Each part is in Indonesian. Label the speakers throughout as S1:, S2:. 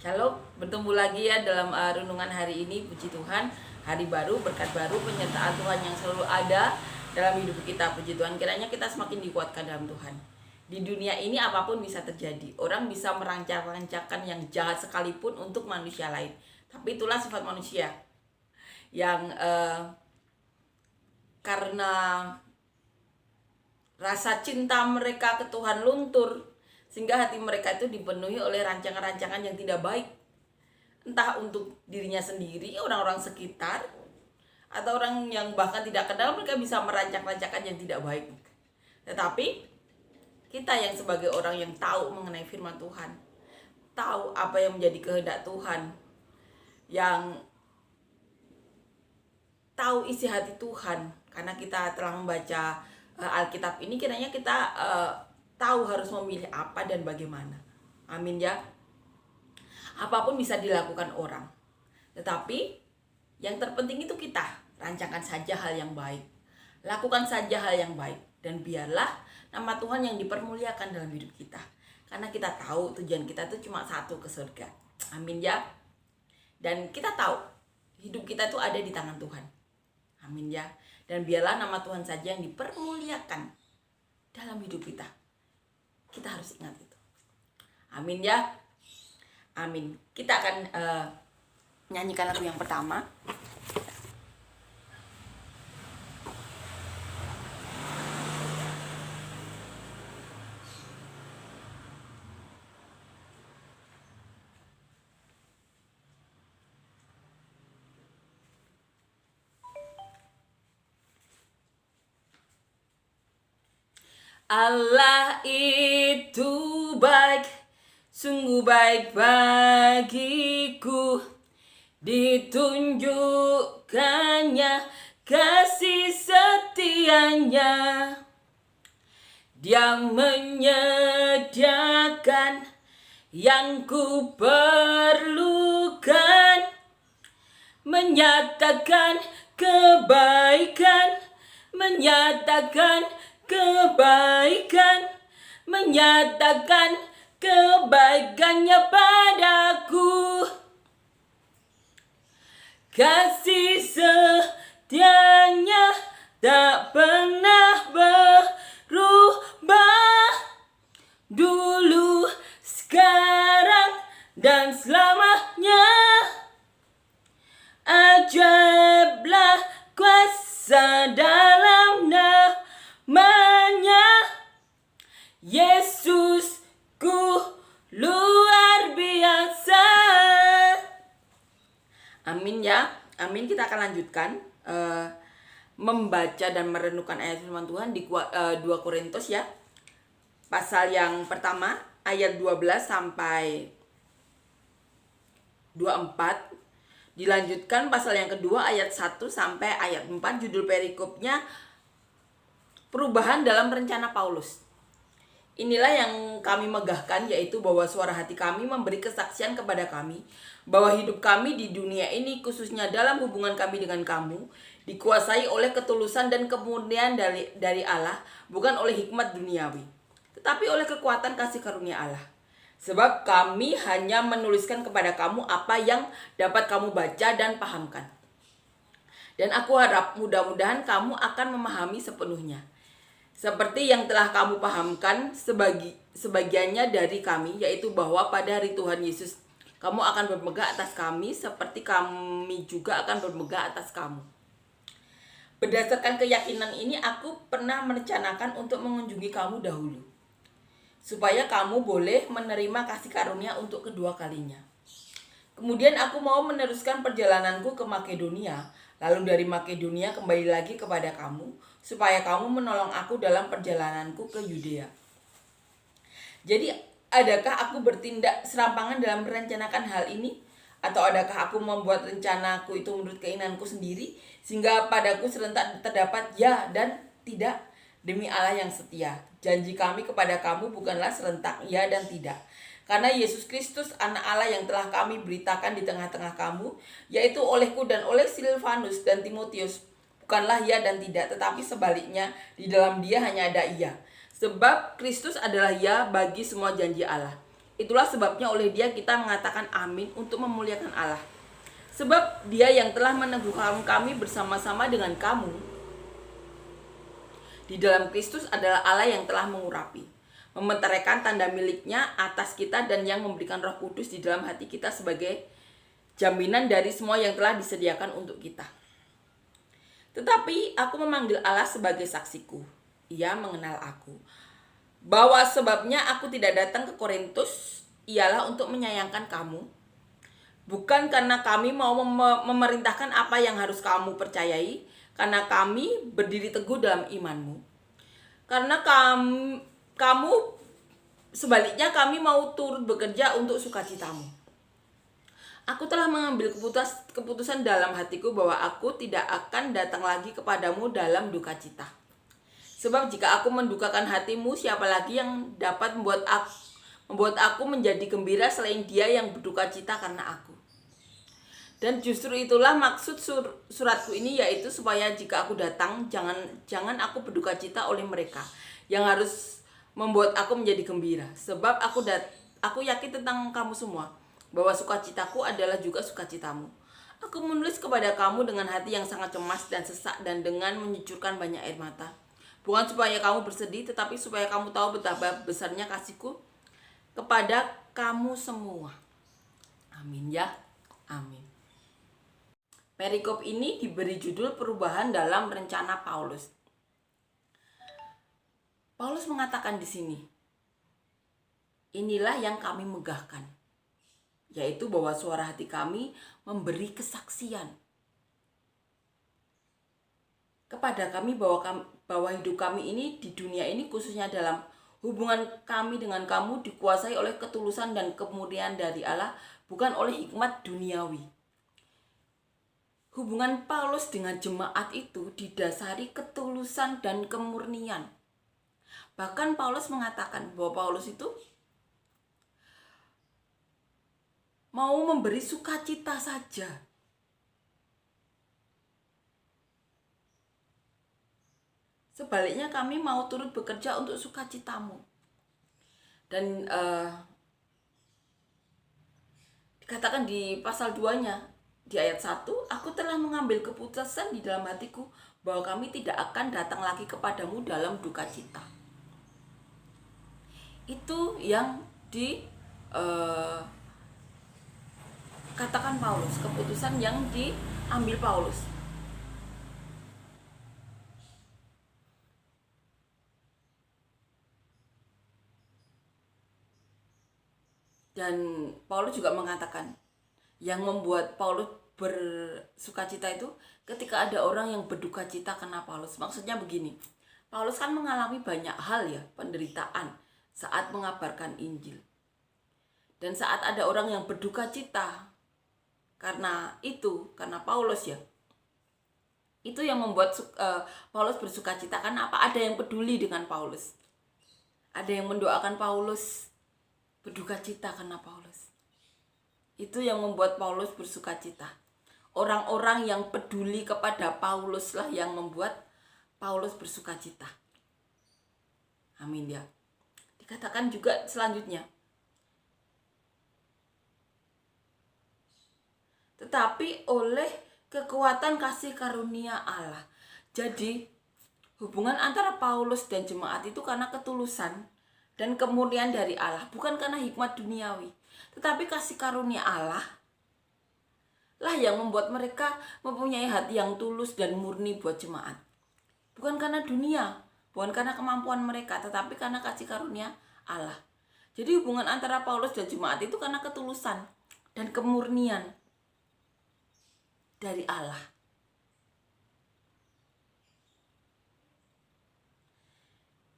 S1: Shalom, bertemu lagi ya dalam renungan hari ini. Puji Tuhan, hari baru, berkat baru, penyertaan Tuhan yang selalu ada dalam hidup kita. Puji Tuhan, kiranya kita semakin dikuatkan dalam Tuhan. Di dunia ini apapun bisa terjadi. Orang bisa merancang-rancakan yang jahat sekalipun untuk manusia lain. Tapi itulah sifat manusia yang karena rasa cinta mereka ke Tuhan luntur, sehingga hati mereka itu dipenuhi oleh rancangan-rancangan yang tidak baik, entah untuk dirinya sendiri, orang-orang sekitar, atau orang yang bahkan tidak kenal. Mereka bisa merancang-rancangan yang tidak baik. Tetapi kita yang sebagai orang yang tahu mengenai firman Tuhan, tahu apa yang menjadi kehendak Tuhan, yang tahu isi hati Tuhan, karena kita telah membaca Alkitab ini, kiranya kita tahu harus memilih apa dan bagaimana. Amin ya. Apapun bisa dilakukan orang, tetapi yang terpenting itu kita rancangkan saja hal yang baik, lakukan saja hal yang baik, dan biarlah nama Tuhan yang dipermuliakan dalam hidup kita, karena kita tahu tujuan kita itu cuma satu, ke surga. Amin ya. Dan kita tahu hidup kita itu ada di tangan Tuhan. Amin ya. Dan biarlah nama Tuhan saja yang dipermuliakan dalam hidup kita. Kita harus ingat itu. Amin ya. Amin. Kita akan nyanyikan lagu yang pertama. Allah itu baik, sungguh baik bagiku, ditunjukkannya kasih setianya. Dia menyediakan yang ku perlukan, menyatakan kebaikan, menyatakan kebaikan, menyatakan kebaikannya padaku. Kasih setianya tak pernah berubah, dulu, sekarang, dan selamanya. Ajaiblah kuasa dalam namanya, Yesusku luar biasa. Amin ya. Amin. Kita akan lanjutkan membaca dan merenungkan ayat firman Tuhan di 2 Korintus ya, pasal yang pertama ayat 12 sampai 24. Dilanjutkan pasal yang kedua ayat 1 sampai ayat 4. Judul perikopnya perubahan dalam rencana Paulus. Inilah yang kami megahkan, yaitu bahwa suara hati kami memberi kesaksian kepada kami bahwa hidup kami di dunia ini, khususnya dalam hubungan kami dengan kamu, dikuasai oleh ketulusan dan kemurnian dari Allah, bukan oleh hikmat duniawi, tetapi oleh kekuatan kasih karunia Allah. Sebab kami hanya menuliskan kepada kamu apa yang dapat kamu baca dan pahamkan. Dan aku harap mudah-mudahan kamu akan memahami sepenuhnya, seperti yang telah kamu pahamkan sebagiannya dari kami, yaitu bahwa pada hari Tuhan Yesus kamu akan bermegah atas kami, seperti kami juga akan bermegah atas kamu. Berdasarkan keyakinan ini, aku pernah merencanakan untuk mengunjungi kamu dahulu, supaya kamu boleh menerima kasih karunia untuk kedua kalinya. Kemudian aku mau meneruskan perjalananku ke Makedonia, lalu dari Makedonia kembali lagi kepada kamu, supaya kamu menolong aku dalam perjalananku ke Yudea. Jadi, adakah aku bertindak serampangan dalam merencanakan hal ini? Atau adakah aku membuat rencanaku itu menurut keinginanku sendiri, sehingga padaku serentak terdapat ya dan tidak? Demi Allah yang setia, janji kami kepada kamu bukanlah serentak ya dan tidak. Karena Yesus Kristus anak Allah yang telah kami beritakan di tengah-tengah kamu, yaitu olehku dan oleh Silvanus dan Timotius, bukanlah ya dan tidak, tetapi sebaliknya, di dalam dia hanya ada iya. Sebab Kristus adalah ya bagi semua janji Allah. Itulah sebabnya oleh Dia kita mengatakan amin untuk memuliakan Allah. Sebab Dia yang telah meneguhkan kami bersama-sama dengan kamu di dalam Kristus adalah Allah yang telah mengurapi, mementeraikan tanda miliknya atas kita dan yang memberikan Roh Kudus di dalam hati kita sebagai jaminan dari semua yang telah disediakan untuk kita. Tetapi aku memanggil Allah sebagai saksiku. Ia mengenal aku. Bahwa sebabnya aku tidak datang ke Korintus ialah untuk menyayangkan kamu. Bukan karena kami mau memerintahkan apa yang harus kamu percayai, karena kami berdiri teguh dalam imanmu. Karena kamu sebaliknya kami mau turut bekerja untuk sukacitamu. Aku telah mengambil keputusan dalam hatiku bahwa aku tidak akan datang lagi kepadamu dalam duka cita. Sebab jika aku mendukakan hatimu, siapa lagi yang dapat membuat aku menjadi gembira selain Dia yang berduka cita karena aku. Dan justru itulah maksud suratku ini, yaitu supaya jika aku datang, jangan aku berduka cita oleh mereka yang harus membuat aku menjadi gembira. Sebab aku yakin tentang kamu semua, bahwa sukacitaku adalah juga sukacitamu. Aku menulis kepada kamu dengan hati yang sangat cemas dan sesak dan dengan menyucurkan banyak air mata. Bukan supaya kamu bersedih, tetapi supaya kamu tahu betapa besarnya kasihku kepada kamu semua. Amin ya, amin. Perikop ini diberi judul perubahan dalam rencana Paulus. Paulus mengatakan di sini, inilah yang kami megahkan, yaitu bahwa suara hati kami memberi kesaksian kepada kami bahwa hidup kami ini di dunia ini, khususnya dalam hubungan kami dengan kamu, dikuasai oleh ketulusan dan kemurnian dari Allah, bukan oleh hikmat duniawi. Hubungan Paulus dengan jemaat itu didasari ketulusan dan kemurnian. Bahkan Paulus mengatakan bahwa Paulus itu mau memberi sukacita saja. Sebaliknya kami mau turut bekerja untuk sukacitamu. Dan dikatakan di pasal 2-nya, di ayat 1, aku telah mengambil keputusan di dalam hatiku bahwa kami tidak akan datang lagi kepadamu dalam duka cita. Itu yang katakan Paulus, keputusan yang diambil Paulus. Dan Paulus juga mengatakan, yang membuat Paulus bersukacita itu ketika ada orang yang berduka cita karena Paulus. Maksudnya begini, Paulus kan mengalami banyak hal ya, penderitaan saat mengabarkan Injil. Dan saat ada orang yang berduka cita karena Paulus ya, itu yang membuat Paulus bersukacita. Karena apa? Ada yang peduli dengan Paulus, ada yang mendoakan Paulus, berduka cita karena Paulus. Itu yang membuat Paulus bersukacita. Orang-orang yang peduli kepada Paulus lah yang membuat Paulus bersukacita. Amin ya. Dikatakan juga selanjutnya, tetapi oleh kekuatan kasih karunia Allah. Jadi hubungan antara Paulus dan jemaat itu karena ketulusan dan kemurnian dari Allah, bukan karena hikmat duniawi. Tetapi kasih karunia Allah lah yang membuat mereka mempunyai hati yang tulus dan murni buat jemaat. Bukan karena dunia, bukan karena kemampuan mereka, tetapi karena kasih karunia Allah. Jadi hubungan antara Paulus dan jemaat itu karena ketulusan dan kemurnian dari Allah.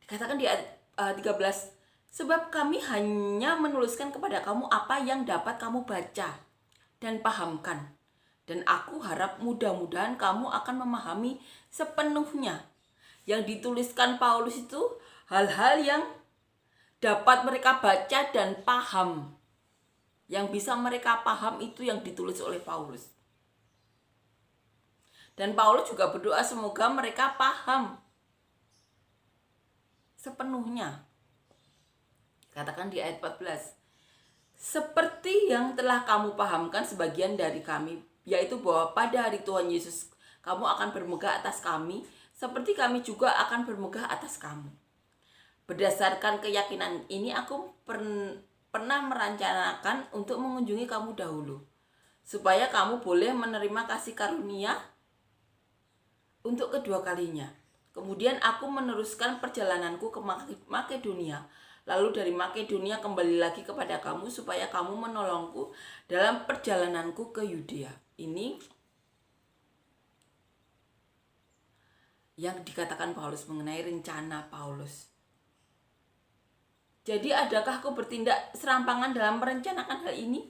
S1: Dikatakan di ayat 13, sebab kami hanya menuliskan kepada kamu apa yang dapat kamu baca dan pahamkan. Dan aku harap mudah-mudahan kamu akan memahami sepenuhnya. Yang dituliskan Paulus itu hal-hal yang dapat mereka baca dan paham. Yang bisa mereka paham itu yang ditulis oleh Paulus. Dan Paulus juga berdoa semoga mereka paham sepenuhnya. Katakan di ayat 14, Seperti yang telah kamu pahamkan sebagian dari kami, yaitu bahwa pada hari Tuhan Yesus kamu akan bermegah atas kami, seperti kami juga akan bermegah atas kamu. Berdasarkan keyakinan ini aku pernah merencanakan untuk mengunjungi kamu dahulu, supaya kamu boleh menerima kasih karunia untuk kedua kalinya. Kemudian aku meneruskan perjalananku ke Makedonia. Lalu dari Makedonia kembali lagi kepada kamu supaya kamu menolongku dalam perjalananku ke Yudea. Ini yang dikatakan Paulus mengenai rencana Paulus. Jadi adakah aku bertindak serampangan dalam merencanakan hal ini?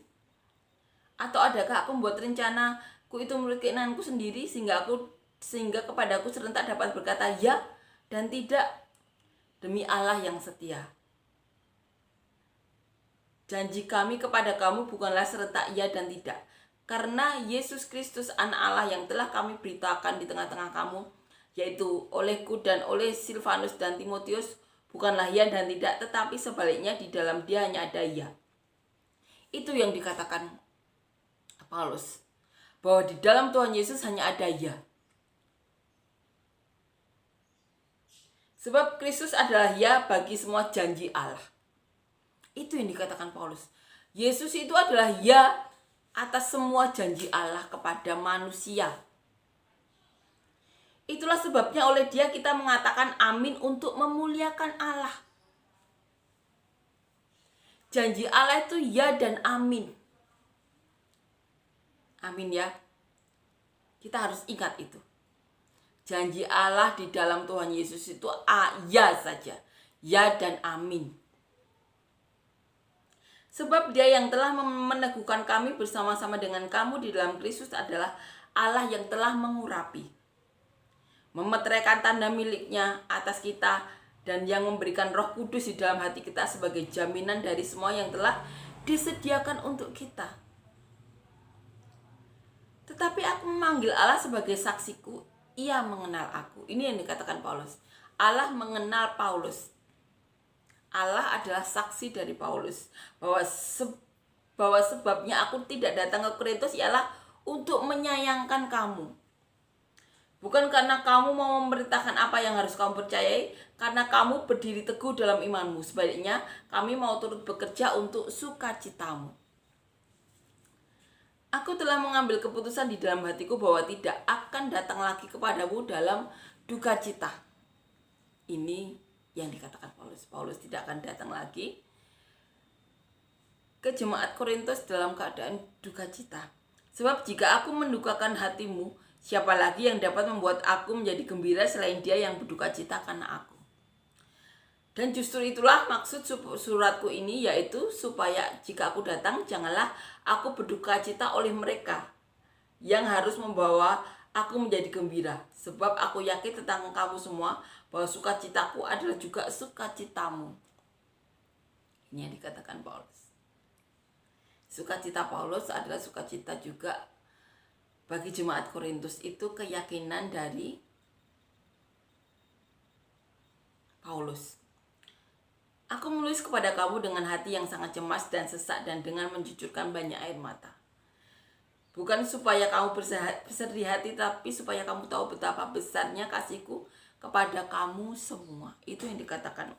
S1: Atau adakah aku membuat rencanaku itu menurut keinginanku sendiri sehingga kepadaku serentak dapat berkata ya dan tidak? Demi Allah yang setia, janji kami kepada kamu bukanlah serentak ya dan tidak, karena Yesus Kristus anak Allah yang telah kami beritakan di tengah-tengah kamu, yaitu olehku dan oleh Silvanus dan Timotius, bukanlah ya dan tidak, tetapi sebaliknya di dalam dia hanya ada ya. Itu yang dikatakan Paulus, bahwa di dalam Tuhan Yesus hanya ada ya. Sebab Kristus adalah ya bagi semua janji Allah. Itu yang dikatakan Paulus. Yesus itu adalah ya atas semua janji Allah kepada manusia. Itulah sebabnya oleh dia kita mengatakan amin untuk memuliakan Allah. Janji Allah itu ya dan amin. Amin ya. Kita harus ingat itu. Janji Allah di dalam Tuhan Yesus itu ya saja. Ya dan amin. Sebab dia yang telah meneguhkan kami bersama-sama dengan kamu di dalam Kristus adalah Allah yang telah mengurapi, memeteraikan tanda miliknya atas kita, dan yang memberikan Roh Kudus di dalam hati kita sebagai jaminan dari semua yang telah disediakan untuk kita. Tetapi aku memanggil Allah sebagai saksiku, ia mengenal aku. Ini yang dikatakan Paulus. Allah mengenal Paulus. Allah adalah saksi dari Paulus bahwa sebabnya aku tidak datang ke Korintus ialah untuk menyayangkan kamu. Bukan karena kamu mau memberitakan apa yang harus kamu percayai, karena kamu berdiri teguh dalam imanmu. Sebaliknya, kami mau turut bekerja untuk sukacitamu. Aku telah mengambil keputusan di dalam hatiku bahwa tidak akan datang lagi kepadamu dalam duka cita. Ini yang dikatakan Paulus. Paulus tidak akan datang lagi ke jemaat Korintus dalam keadaan duka cita. Sebab jika aku mendukakan hatimu, siapa lagi yang dapat membuat aku menjadi gembira selain dia yang berduka cita karena aku. Dan justru itulah maksud suratku ini, yaitu supaya jika aku datang, janganlah aku berduka cita oleh mereka yang harus membawa aku menjadi gembira. Sebab aku yakin tentang kamu semua bahwa sukacitaku adalah juga sukacitamu. Ini yang dikatakan Paulus. Sukacita Paulus adalah sukacita juga bagi jemaat Korintus. Itu keyakinan dari Paulus. Aku menulis kepada kamu dengan hati yang sangat cemas dan sesak dan dengan mencucurkan banyak air mata. Bukan supaya kamu bersedih hati, tapi supaya kamu tahu betapa besarnya kasihku kepada kamu semua. Itu yang dikatakan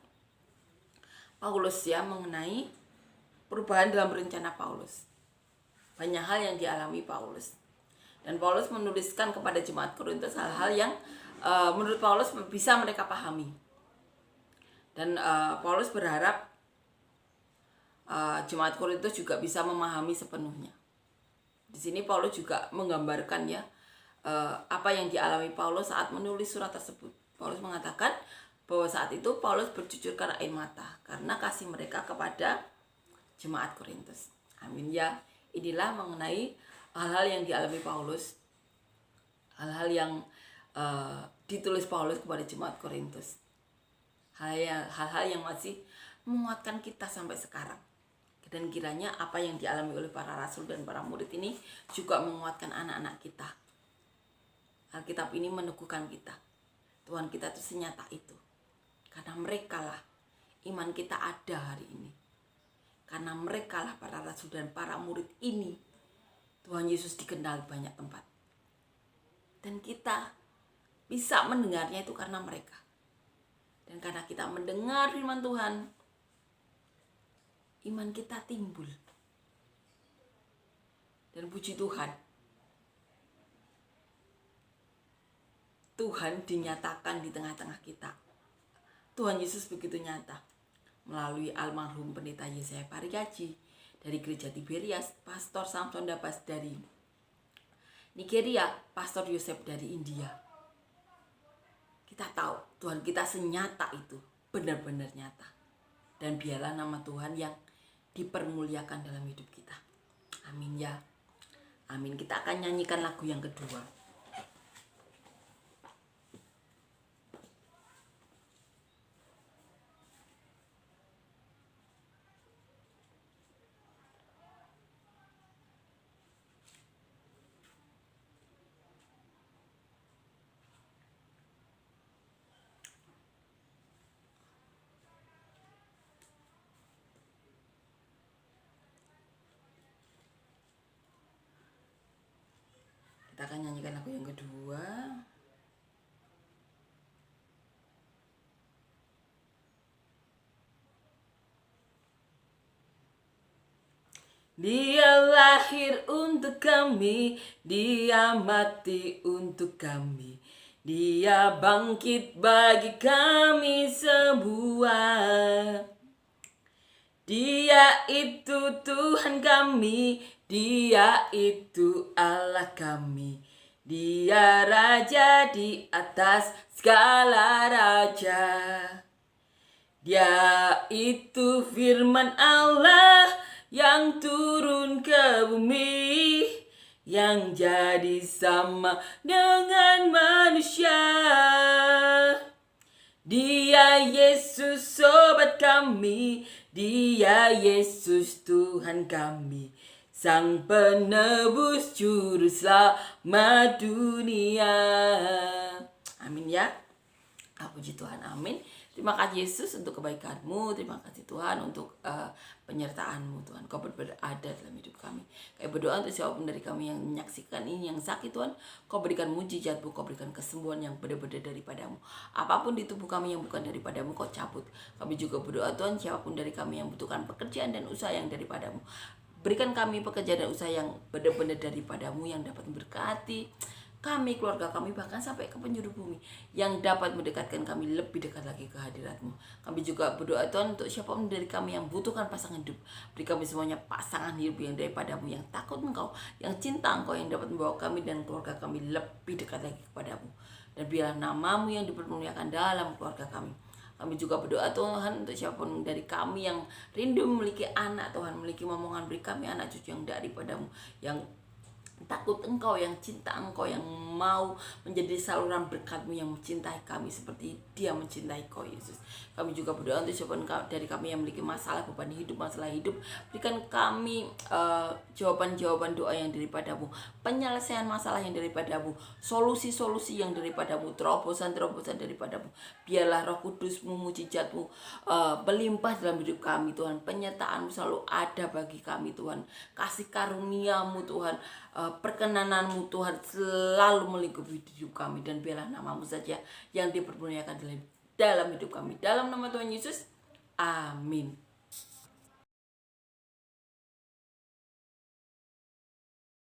S1: Paulus ya, mengenai perubahan dalam rencana Paulus. Banyak hal yang dialami Paulus. Dan Paulus menuliskan kepada jemaat Korintus hal-hal yang menurut Paulus bisa mereka pahami. Dan Paulus berharap jemaat Korintus juga bisa memahami sepenuhnya. Di sini Paulus juga menggambarkan ya apa yang dialami Paulus saat menulis surat tersebut. Paulus mengatakan bahwa saat itu Paulus bercucurkan air mata karena kasih mereka kepada jemaat Korintus. Amin ya. Inilah mengenai hal-hal yang dialami Paulus, hal-hal yang ditulis Paulus kepada jemaat Korintus. Hal-hal yang masih menguatkan kita sampai sekarang. Dan kiranya apa yang dialami oleh para rasul dan para murid ini juga menguatkan anak-anak kita. Alkitab ini meneguhkan kita. Tuhan kita itu senyata itu. Karena mereka lah iman kita ada hari ini. Karena mereka lah para rasul dan para murid ini, Tuhan Yesus dikenal banyak tempat. Dan kita bisa mendengarnya itu karena mereka. Dan karena kita mendengar firman Tuhan, iman kita timbul. Dan puji Tuhan, Tuhan dinyatakan di tengah-tengah kita. Tuhan Yesus begitu nyata melalui almarhum pendeta Yesaya Parigaji dari gereja Tiberias, Pastor Samson Dapas dari Nigeria, Pastor Yosef dari India. Kita tahu Tuhan kita senyata itu, benar-benar nyata. Dan biarlah nama Tuhan yang dipermuliakan dalam hidup kita. Amin ya. Amin. Kita akan nyanyikan lagu yang kedua. Kita akan nyanyikan lagu yang kedua. Dia lahir untuk kami, dia mati untuk kami, dia bangkit bagi kami semua. Dia itu Tuhan kami, dia itu Allah kami, dia raja di atas segala raja. Dia itu firman Allah yang turun ke bumi, yang jadi sama dengan manusia. Dia Yesus sobat kami, dia Yesus Tuhan kami, Sang penebus juru selamat dunia. Amin ya. Puji Tuhan, amin. Terima kasih Yesus untuk kebaikan-Mu. Terima kasih Tuhan untuk penyertaan-Mu Tuhan. Kau berada dalam hidup kami. Kami berdoa untuk siapapun dari kami yang menyaksikan ini, yang sakit Tuhan, Kau berikan mujizat-Mu, Kau berikan kesembuhan yang benar-benar daripada-Mu. Apapun di tubuh kami yang bukan daripada-Mu, Kau cabut. Kami juga berdoa Tuhan, siapapun dari kami yang membutuhkan pekerjaan dan usaha yang daripada-Mu, berikan kami pekerjaan dan usaha yang benar-benar daripada-Mu, yang dapat memberkati kami, keluarga kami, bahkan sampai ke penjuru bumi, yang dapat mendekatkan kami lebih dekat lagi ke hadirat-Mu. Kami juga berdoa Tuhan untuk siapapun dari kami yang butuhkan pasangan hidup, beri kami semuanya pasangan hidup yang daripada-Mu, yang takut Engkau, yang cinta Engkau, yang dapat membawa kami dan keluarga kami lebih dekat lagi kepada-Mu. Dan biarlah nama-Mu yang dipermuliakan dalam keluarga kami. Kami juga berdoa Tuhan untuk siapapun dari kami yang rindu memiliki anak Tuhan, memiliki momongan, beri kami anak cucu yang daripada-Mu, yang takut Engkau, yang cinta Engkau, yang mau menjadi saluran berkat-Mu, yang mencintai kami seperti Dia mencintai Kau Yesus. Kami juga berdoa untuk siapa dari kami yang memiliki masalah, beban hidup, masalah hidup, berikan kami jawaban-jawaban doa yang daripada-Mu, penyelesaian masalah yang daripada-Mu, solusi-solusi yang daripada-Mu, terobosan-terobosan daripada-Mu. Biarlah Roh Kudus-Mu, mujizat-Mu berlimpah dalam hidup kami Tuhan. Penyertaan-Mu selalu ada bagi kami Tuhan. Kasih karunia-Mu Tuhan, perkenanan-Mu Tuhan selalu melingkupi hidup kami. Dan biarlah nama-Mu saja yang dipermuliakan dalam hidup kami. Dalam nama Tuhan Yesus, amin.